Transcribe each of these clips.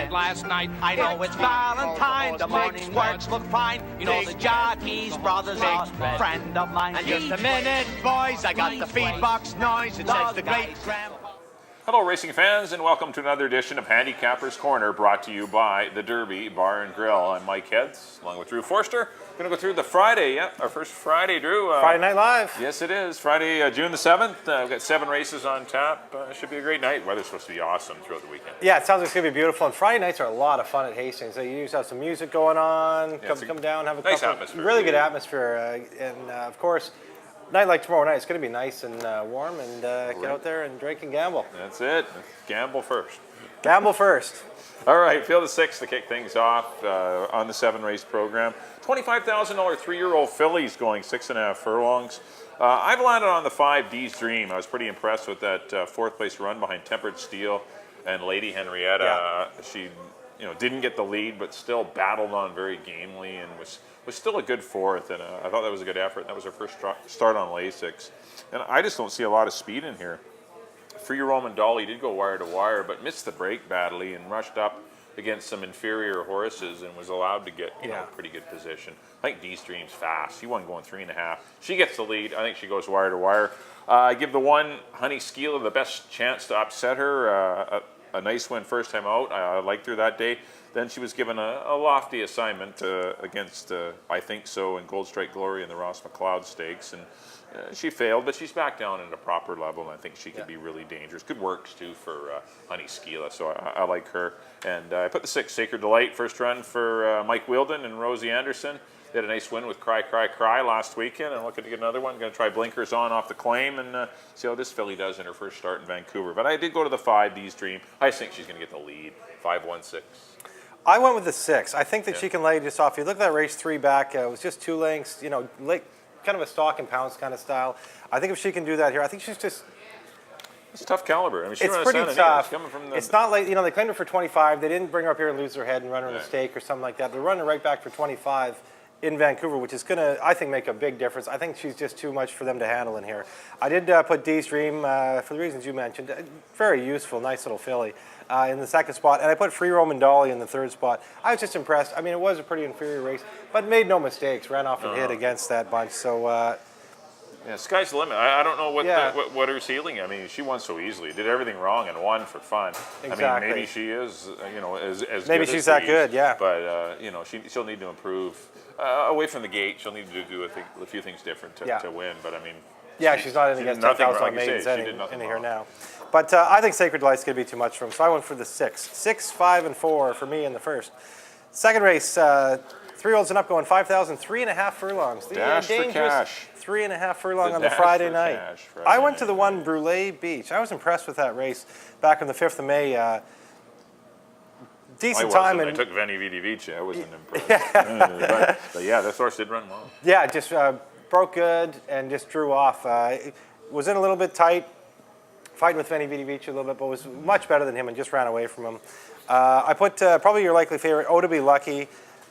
night last night. I know it's Valentine, the morning works look fine. You know the jockeys brothers are a friend of mine. And just a minute, boys, I got the feed box noise. It says the great grandpa. Hello, racing fans, and welcome to another edition of Handicappers Corner, brought to you by the Derby Bar and Grill. I'm Mike Heads, along with Drew Forster. Going to go through the Friday, our first Friday, Drew. Friday Night Live. Yes, it is. Friday, June the 7th. We've got 7 races on tap. Should be a great night. Weather's supposed to be awesome throughout the weekend. Yeah, it sounds like it's going to be beautiful. And Friday nights are a lot of fun at Hastings. You usually have some music going on. Yeah, come down, have a nice couple. atmosphere. Really good atmosphere. And, of course, night like tomorrow night, it's going to be nice and warm. And get out there and drink and gamble. That's it. Gamble first. Gamble first. All right, field of 6 to kick things off on the 7-race program. $25,000 3-year-old fillies going 6.5 furlongs. I've landed on the 5 D's Dream. I was pretty impressed with that 4th place run behind Tempered Steel and Lady Henrietta. Yeah. She, didn't get the lead, but still battled on very gamely and was still a good 4th. And I thought that was a good effort. That was her first start on Lasix. And I just don't see a lot of speed in here. Free Roman Dolly did go wire to wire, but missed the break badly and rushed up against some inferior horses and was allowed to get pretty good position. I think D's Dream's fast. She won going 3.5. She gets the lead. I think she goes wire to wire. I give the 1 Honey Skeela the best chance to upset her. A nice win first time out. I liked her that day. Then she was given a lofty assignment against I Think So and Gold Strike Glory in the Ross McLeod Stakes, and she failed, but she's back down at a proper level, and I think she could be really dangerous. Good works, too, for Honey Skeela, so I like her. And I put the 6 Sacred Delight, first run for Mike Wheeldon and Rosie Anderson. They had a nice win with Cry, Cry, Cry last weekend, and looking to get another one. Going to try blinkers on off the claim and see how this filly does in her first start in Vancouver. But I did go to the 5 D's Dream. I just think she's going to get the lead, 5-1-6. I went with the 6. I think that she can lay just off. If you look at that race 3 back, it was just 2 lengths, kind of a stock and pounce kind of style. I think if she can do that here, I think she's just... It's a tough caliber. I mean, it's pretty tough. It's not like, they claimed her for 25. They didn't bring her up here and lose her head and run her in a stake or something like that. They're running her right back for 25 in Vancouver, which is going to, I think, make a big difference. I think she's just too much for them to handle in here. I did put D's Dream, for the reasons you mentioned. Very useful, nice little filly in the 2nd spot. And I put Free Roman Dolly in the 3rd spot. I was just impressed. I mean, it was a pretty inferior race, but made no mistakes. Ran off and hit against that bunch. So, yeah, sky's the limit. I don't know what her ceiling. I mean, she won so easily. Did everything wrong and won for fun. Exactly. I mean, maybe she is, as maybe good she's as that good, yeah. But she'll need to improve away from the gate. She'll need to do a few things different to win. But I mean, she's not in against 10,000 maidens in here now. But I think Sacred Delight's going to be too much for him, so I went for the 6. 6, 5, and 4 for me in the first. Second race, 3-year-olds and up going 5,000, 3.5 furlongs. The Dash for cash. 3.5 furlong on the Friday night. I went to the 1 Brule Beach. I was impressed with that race back on the 5th of May. Decent time. I took Veni Vidi Vici. I wasn't impressed. but yeah, this horse did run well. Yeah, just broke good and just drew off. Was in a little bit tight, fighting with Veni Vidi Vici a little bit, but was much better than him and just ran away from him. I put probably your likely favorite, Oh to Be Lucky.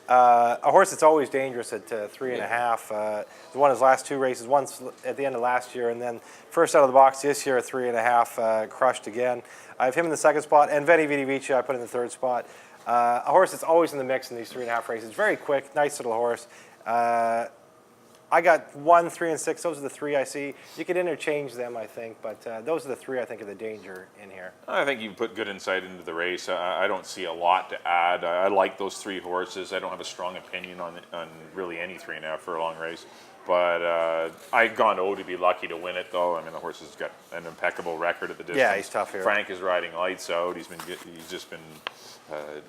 A horse that's always dangerous at 3.5. Won his last 2 races, once at the end of last year, and then first out of the box this year at 3.5, crushed again. I have him in the 2nd spot, and Veni Vidi Vici I put in the 3rd spot. A horse that's always in the mix in these 3.5 races. Very quick, nice little horse. I got 1, 3, and 6. Those are the 3 I see. You could interchange them, I think, but those are the 3 I think are the danger in here. I think you put good insight into the race. I don't see a lot to add. I like those 3 horses. I don't have a strong opinion on really any 3.5 furlong race. But I've gone to Be Lucky to win it, though. I mean, the horse has got an impeccable record at the distance. Yeah, he's tough here. Frank is riding lights out. He's just been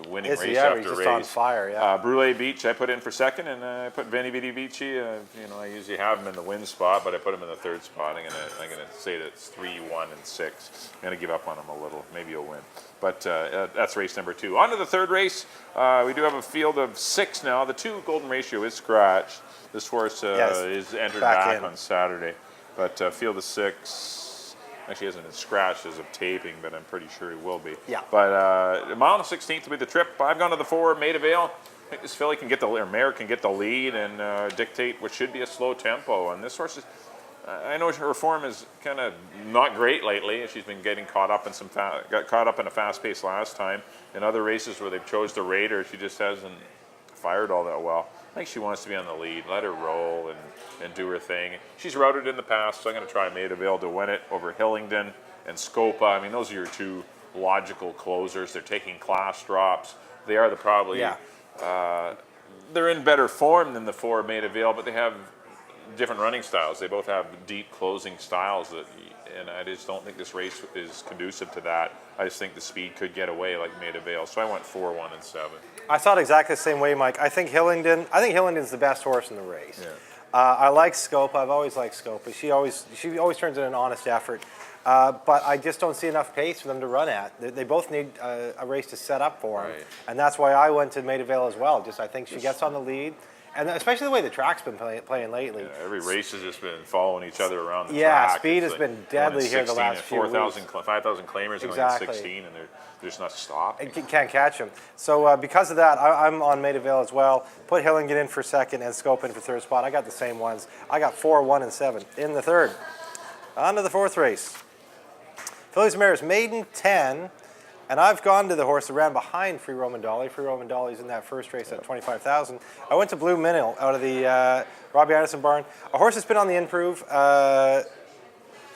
winning race he's after just race. on fire, yeah. Brule Beach I put in for 2nd, and I put Veni Vidi Vici. I usually have him in the win spot, but I put him in the 3rd spot. I'm gonna say that it's 3, 1, and 6. I'm gonna give up on him a little. Maybe he'll win. But that's race number 2. On to the 3rd race. We do have a field of 6 now. The 2 golden ratio is scratched. This horse is entered back on Saturday. But field of 6, actually hasn't been scratched as of taping, but I'm pretty sure he will be. Yeah. But a mile and 16th will be the trip. I've gone to the 4, Maida Vale. I think this filly can get mare can get the lead and dictate what should be a slow tempo. And this horse is, I know her form is kind of not great lately. She's been getting caught up in got caught up in a fast pace last time. In other races where they've chose to rate her, she just hasn't fired all that well. I think she wants to be on the lead. Let her roll and do her thing. She's routed in the past, so I'm going to try Maida Vale to win it over Hillingdon and Scopa. I mean, those are your two logical closers. They're taking class drops. They are they're in better form than the 4 Maida Vale, but they have different running styles. They both have deep closing styles, and I just don't think this race is conducive to that. I just think the speed could get away like Maida Vale. So I went 4, 1, and 7. I thought exactly the same way, Mike. I think Hillingdon's the best horse in the race. Yeah. I like Scopa. I've always liked Scopa. She always turns in an honest effort. But I just don't see enough pace for them to run at. They both need a race to set up for them. Right. And that's why I went to Maida Vale as well. I think she gets on the lead. And especially the way the track's been playing lately. Yeah, every race has just been following each other around the track. Yeah, speed It's has been deadly here the last few weeks. 5,000 claimers Exactly. going at 16, and they're just not stopping. Can't catch them. So because of that, I'm on Maida Vale as well. Put Hillingdon in for second and Scope in for third spot. I got the same ones. I got 4, 1, and 7 in the third. On to the fourth race. Fillies and Mares, maiden 10. And I've gone to the horse that ran behind Free Roman Dolly. Free Roman Dolly's in that first race at 25,000. I went to Blue Minnow out of the Robbie Anderson barn. A horse that's been on the improve.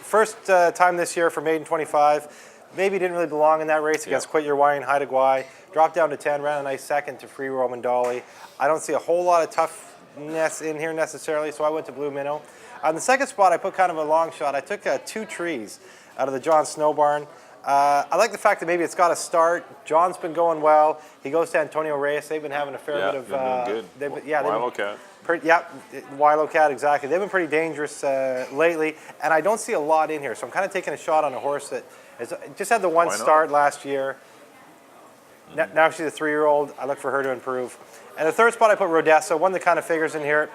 First time this year for maiden 25. Maybe didn't really belong in that race against Quit Your Wine, Haida Gwaii. Dropped down to 10, ran a nice second to Free Roman Dolly. I don't see a whole lot of toughness in here necessarily, so I went to Blue Minnow. On the second spot, I put kind of a long shot. I took 2 trees out of the John Snow barn. I like the fact that maybe it's got a start. John's been going well. He goes to Antonio Reyes. They've been having a fair bit of. Been doing good. Wildcat. Wildcat, exactly. They've been pretty dangerous lately, and I don't see a lot in here. So I'm kind of taking a shot on a horse that just had the one start last year. Now she's a 3-year-old. I look for her to improve. And the third spot, I put Rodessa, one that kind of figures in here.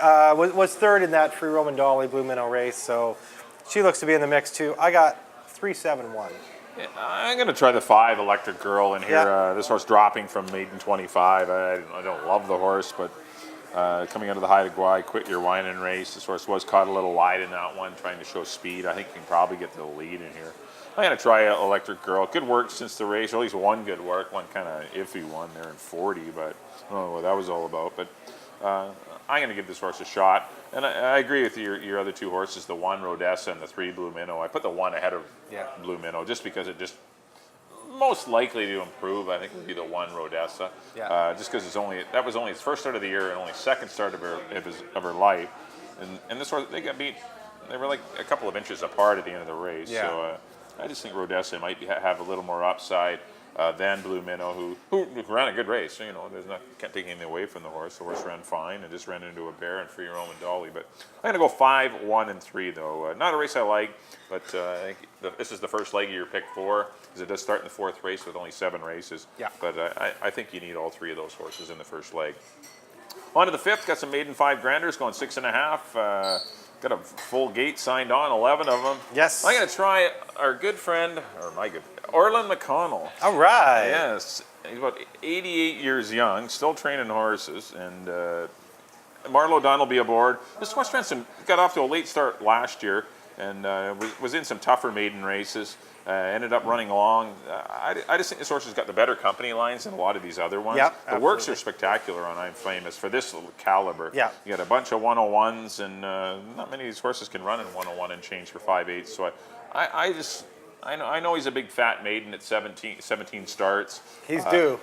Was third in that Free Roman Dolly Blue Minnow race, so she looks to be in the mix too. I got 3, 7, 1. Yeah, I'm going to try the 5 Electric Girl in here. Yeah. This horse dropping from maiden 25. I don't love the horse, but coming out of the Haida Gwaii, Quit Your Whining race. This horse was caught a little wide in that one, trying to show speed. I think you can probably get to the lead in here. I'm going to try Electric Girl. Good work since the race, or at least one good work. One kind of iffy one there in 40, but I don't know what that was all about. But I'm going to give this horse a shot. And I agree with your other 2 horses, the 1 Rodessa and the 3 Blue Minnow. I put the 1 ahead of Blue Minnow just because it just most likely to improve. I think would be the 1 Rodessa. Yeah. Just because that was only his first start of the year and only second start of her life. And this horse, they got beat. They were like a couple of inches apart at the end of the race. Yeah. So I just think Rodessa might have a little more upside than Blue Minnow, who ran a good race. So, can't take anything away from the horse. The horse ran fine and just ran into a bear and Free Roman Dolly. But I'm going to go 5, 1, and 3, though. Not a race I like, but I think this is the first leg of your pick 4, because it does start in the 4th race with only 7 races. Yeah. But I think you need all 3 of those horses in the first leg. On to the 5th, got some maiden 5 granders going 6.5. Got a full gate signed on, 11 of them. Yes. I'm going to try our good friend, Orland McConnell. All right. Yes. He's about 88 years young, still training horses, and Marlo Dunn will be aboard. This horse got off to a late start last year and was in some tougher maiden races. Ended up running along. I just think this horse has got the better company lines than a lot of these other ones. Yep, the works are spectacular on I'm Famous for this little caliber. Yeah. You got a bunch of 101s, and not many of these horses can run in 101 and change for 5/8. So I know he's a big fat maiden at 17 starts. He's due.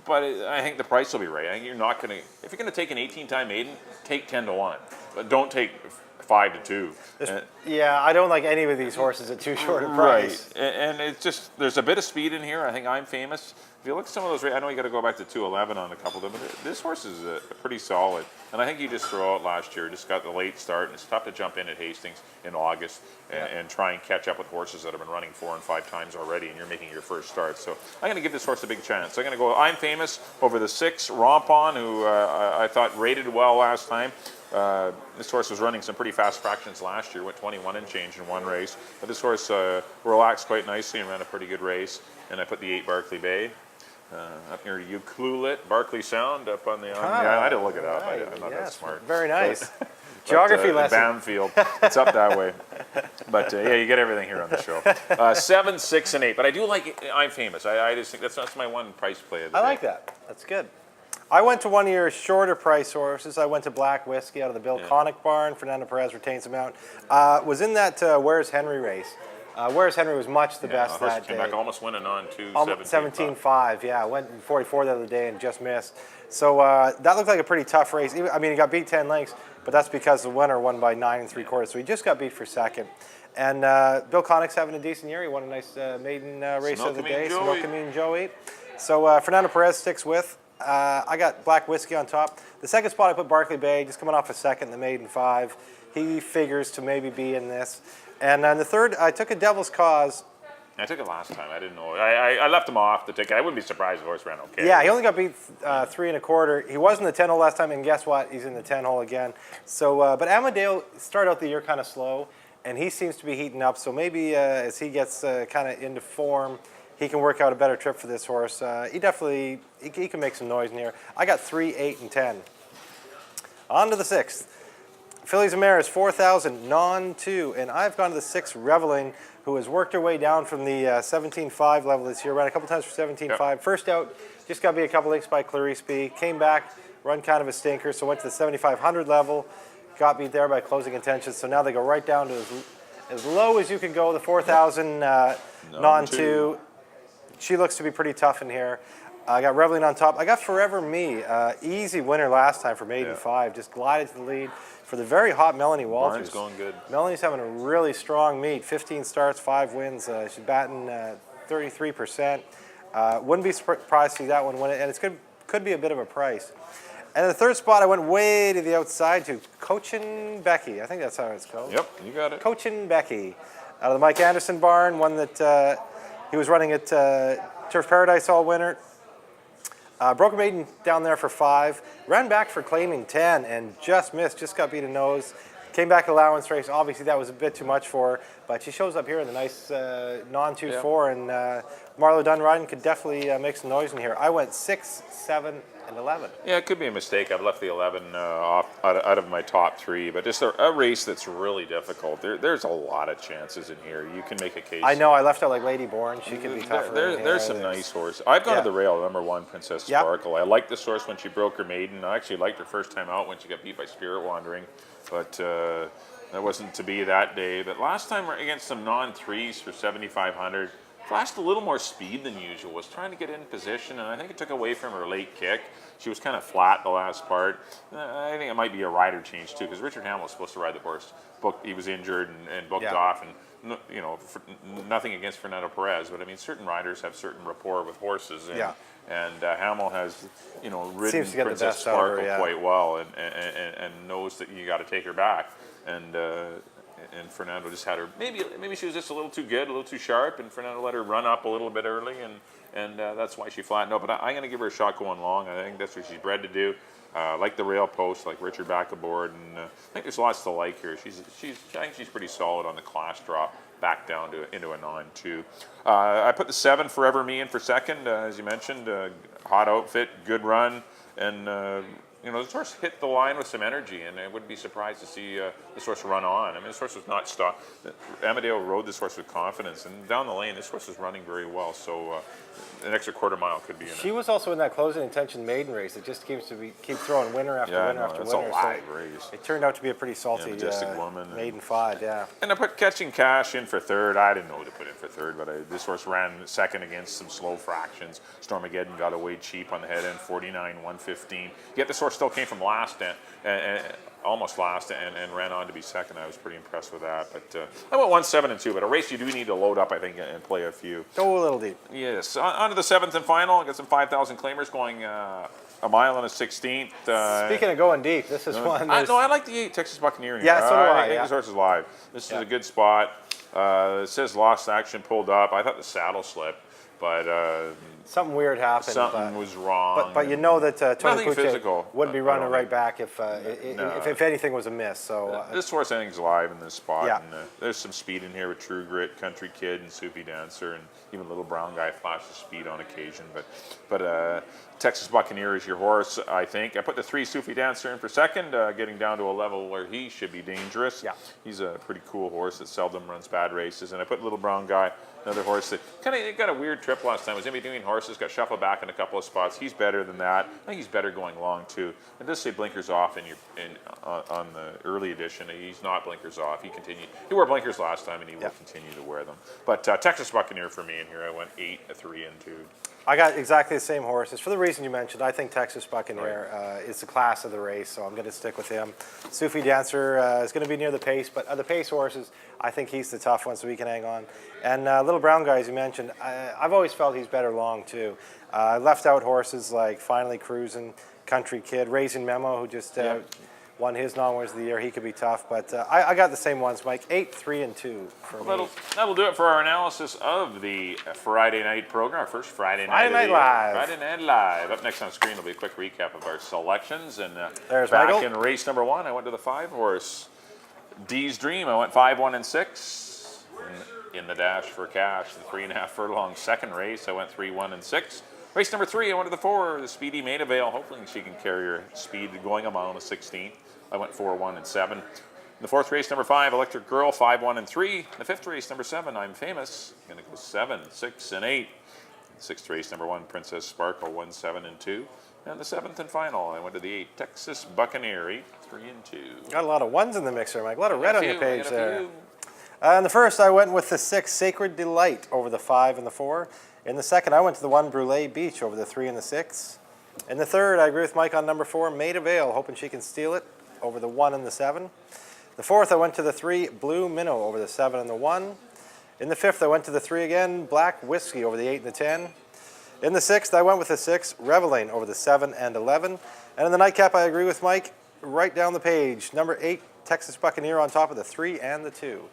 But I think the price will be right. I think you're not going to, if you're going to take an 18-time maiden, take 10 to 1, but don't take 5 to 2. Yeah, I don't like any of these horses at too short a price. Right, and it's just, there's a bit of speed in here. I think I'm Famous. If you look at some of those, I know you got to go back to 211 on a couple of them, but this horse is pretty solid. And I think you just throw out last year, just got the late start, and it's tough to jump in at Hastings in August and try and catch up with horses that have been running 4 and 5 times already, and you're making your first start. So I'm going to give this horse a big chance. I'm going to go I'm Famous over the 6 Rompon, who I thought rated well last time. This horse was running some pretty fast fractions last year, went 21 and change in one race. But this horse relaxed quite nicely and ran a pretty good race. And I put the 8 Barclay Bay up near Ucluelet, Barclay Sound up on the. I didn't look it up. I'm not that smart. Very nice. Geography lesson. Bamfield. It's up that way. But yeah, you get everything here on the show. 7, 6, and 8. But I do like I'm Famous. I just think that's my one price play of the day. I like that. That's good. I went to one of your shorter price horses. I went to Black Whiskey out of the Bill Connick barn. Fernando Perez retains him out. Was in that Where's Henry race. Where's Henry was much the best that day. Back almost winning on 17-5. Yeah, went 44 the other day and just missed. So that looked like a pretty tough race. I mean, he got beat 10 lengths, but that's because the winner won by 9 3/4. So he just got beat for second. And Bill Connick's having a decent year. He won a nice maiden race of the day. Milkameen Joey. So Fernando Perez sticks with. I got Black Whiskey on top. The second spot I put Barclay Bay, just coming off a second, the maiden 5. He figures to maybe be in this. And then the third, I took a Devil's Cause. I took it last time. I didn't know. I left him off the ticket. I wouldn't be surprised if the horse ran okay. Yeah, he only got beat 3 1/4. He was in the 10 hole last time, and guess what? He's in the 10 hole again. So, but Amadeo started out the year kind of slow, and he seems to be heating up. So maybe as he gets kind of into form, he can work out a better trip for this horse. He definitely he can make some noise in here. I got 3, 8, and 10. On to the 6th. Fillies and Mares, 4,000, non-2. And I've gone to the 6th, Reveling, who has worked her way down from the 17.5 level this year. Ran a couple times for 17.5. Yep. First out, just got beat a couple lengths by Clarice B. Came back, run kind of a stinker, so went to the 7,500 level. Got beat there by Closing Intentions. So now they go right down to as low as you can go, the 4,000 non-2. She looks to be pretty tough in here. I got Reveling on top. I got Forever Me. Easy winner last time for maiden 5. Just glided to the lead for the very hot Melanie Walters. Barnes going good. Melanie's having a really strong meet. 15 starts, 5 wins. She's batting 33%. Wouldn't be surprised to see that one win it, and it could be a bit of a price. And in the third spot, I went way to the outside to Cochin Becky. I think that's how it's called. Yep, you got it. Cochin Becky. Out of the Mike Anderson barn, one that he was running at Turf Paradise all winter. Broke a maiden down there for 5. Ran back for claiming 10 and just missed. Just got beat a nose. Came back allowance race. Obviously, that was a bit too much for her. But she shows up here in the nice non-2-4. And Marlo Dunn riding could definitely make some noise in here. I went 6, 7, and 11. Yeah, it could be a mistake. I've left the 11 off out of my top 3. But just a race that's really difficult. There's a lot of chances in here. You can make a case. I know. I left out like Lady Born. She could be tougher. There's some nice horses. I've gone to the rail, number 1, Princess Sparkle. I liked this horse when she broke her maiden. I actually liked her first time out when she got beat by Spirit Wandering. But that wasn't to be that day. But last time against some non-3s for 7,500, flashed a little more speed than usual. Was trying to get in position, and I think it took away from her late kick. She was kind of flat the last part. I think it might be a rider change too, because Richard Hamill was supposed to ride the horse. He was injured and booked off, and you know, nothing against Fernando Perez, but I mean, certain riders have certain rapport with horses. And Hamill has, you know, ridden Princess Sparkle quite well, and knows that you got to take her back. And Fernando just had her. Maybe she was just a little too good, a little too sharp, and Fernando let her run up a little bit early, and that's why she flattened out. But I'm going to give her a shot going long. I think that's what she's bred to do. Like the rail post, like Richard back aboard, and I think there's lots to like here. I think she's pretty solid on the class drop. Back down into a non-2. I put the 7 Forever Me in for second, as you mentioned. Hot outfit, good run, and you know, this horse hit the line with some energy, and I wouldn't be surprised to see this horse run on. I mean, this horse was not stopped. Amadeo rode this horse with confidence, and down the lane, this horse was running very well. So an extra quarter mile could be in it. She was also in that Closing Intention maiden race. It just keeps to keep throwing winner after winner after winner. It's a live race. It turned out to be a pretty salty majestic woman. Maiden 5, And I put Catching Cash in for third. I didn't know who to put in for third, but this horse ran second against some slow fractions. Stormageddon got away cheap on the head end, 49-115. Yet this horse still came from last and almost last and ran on to be second. I was pretty impressed with that. But I went 1, 7, and 2. But a race you do need to load up, I think, and play a few. Go a little deep. Yes. On to the 7th and final. I got some 5,000 claimers going a mile and a 16th. Speaking of going deep, this is one. I like the 8 Texas Buccaneering. Yeah, so do I. I think this horse is live. This is a good spot. It says lost action pulled up. I thought the saddle slipped. but something weird happened. something was wrong. But you know that Tony nothing physical. wouldn't be running don't right think. back if anything was amiss. So This horse, I think, is live in this spot. Yeah. And, there's some speed in here with True Grit, Country Kid, and Soupy Dancer, and even Little Brown Guy flashes speed on occasion. But Texas Buccaneer is your horse, I think. I put the 3 Soupy Dancer in for second, getting down to a level where he should be dangerous. Yeah. He's a pretty cool horse that seldom runs bad races. And I put Little Brown Guy, another horse that kind of got a weird trip last time. Was in between horses, got shuffled back in a couple of spots. He's better than that. I think he's better going long too. And does say blinkers off on the early edition. He's not blinkers off. He wore blinkers last time, and he will continue to wear them. But Texas Buccaneer for me in here. I went 8, a 3, and 2. I got exactly the same horses. For the reason you mentioned, I think Texas Buccaneer is the class of the race, so I'm going to stick with him. Soupy Dancer is going to be near the pace, but the pace horses, I think he's the tough one, so we can hang on. And Little Brown Guy, as you mentioned, I've always felt he's better long, too. I left out horses like Finally Cruising, Country Kid, Raising Memo, who just won his non-winners of the year. He could be tough, but I got the same ones, Mike. 8, 3, and 2 for me. That'll do it for our analysis of the Friday night program, our first Friday night Live. Friday Night Live. Up next on screen will be a quick recap of our selections. And There's back Michael. in race number 1, I went to the 5-horse D's Dream. I went 5, 1, and 6 in the dash for cash. The 3.5 furlong second race, I went 3, 1, and 6. Race number 3, I went to the 4, the Speedy Maida Vale. Hopefully she can carry her speed going a mile and a 16th. I went 4, 1, and 7. The 4th race, number 5, Electric Girl, 5, 1, and 3. The 5th race, number 7, I'm Famous. Going to go 7, 6, and 8. The 6th race, number 1, Princess Sparkle, 1, 7, and 2. And the 7th and final, I went to the 8, Texas Buccaneer, 8, 3, and 2. Got a lot of ones in the mixer, Mike. A lot of red on your page I got a there. few. In the first, I went with the 6, Sacred Delight, over the 5 and the 4. In the second, I went to the 1, Brule Beach, over the 3 and the 6. In the third, I agree with Mike on number 4, Maida Vale, hoping she can steal it, over the 1 and the 7. The fourth, I went to the 3, Blue Minnow, over the 7 and the 1. In the fifth, I went to the 3 again, Black Whiskey, over the 8 and the 10. In the sixth, I went with the 6, Reveling, over the 7 and 11. And in the nightcap, I agree with Mike, right down the page, number 8, Texas Buccaneer, on top of the 3 and the 2.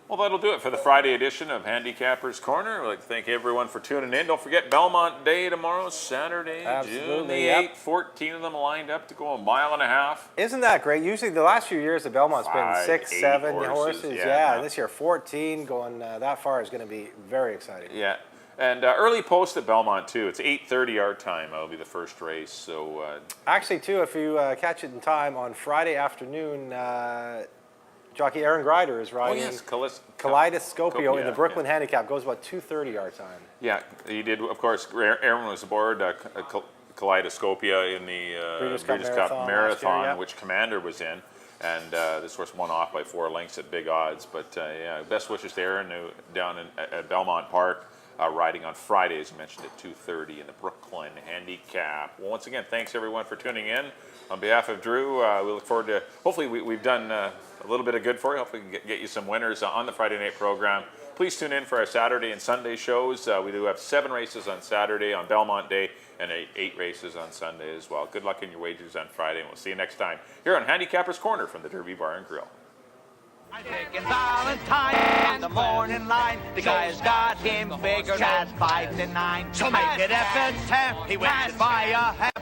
Well, that'll do it for the Friday edition of Handicappers Corner. I'd like to thank everyone for tuning in. Don't forget Belmont Day tomorrow, Saturday, June the 8th. 14 of them lined up to go a mile and a half. Isn't that great? Usually the last few years, the Belmont's been 5, 6, 8 7 horses. horses. Yeah. This year 14 going that far is going to be very exciting. Yeah. And early post at Belmont, too. It's 8:30 our time. That'll be the first race. So Actually, too, if you catch it in time, on Friday afternoon, jockey Aaron Grider is riding Kaleidoscopio in the Brooklyn Handicap. Goes about 2:30 our time. Yeah, he did. Of course, Aaron was aboard Kaleidoscopia in the Breeders' Cup Marathon, year, which Commander was in. And this horse won off by 4 lengths at big odds. But yeah, best wishes to Aaron down at Belmont Park. Riding on Friday, as mentioned, at 2:30 in the Brooklyn Handicap. Well, once again, thanks everyone for tuning in. On behalf of Drew, we look forward to, hopefully we've done a little bit of good for you. Hopefully we can get you some winners on the Friday night program. Please tune in for our Saturday and Sunday shows. We do have 7 races on Saturday on Belmont Day and 8 races on Sunday as well. Good luck in your wagers on Friday, and we'll see you next time here on Handicappers Corner from the Derby Bar and Grill. Taking Valentine in the morning line. The guy's got him figured at 5 to 9. So make it F and 10. He wins it by a half.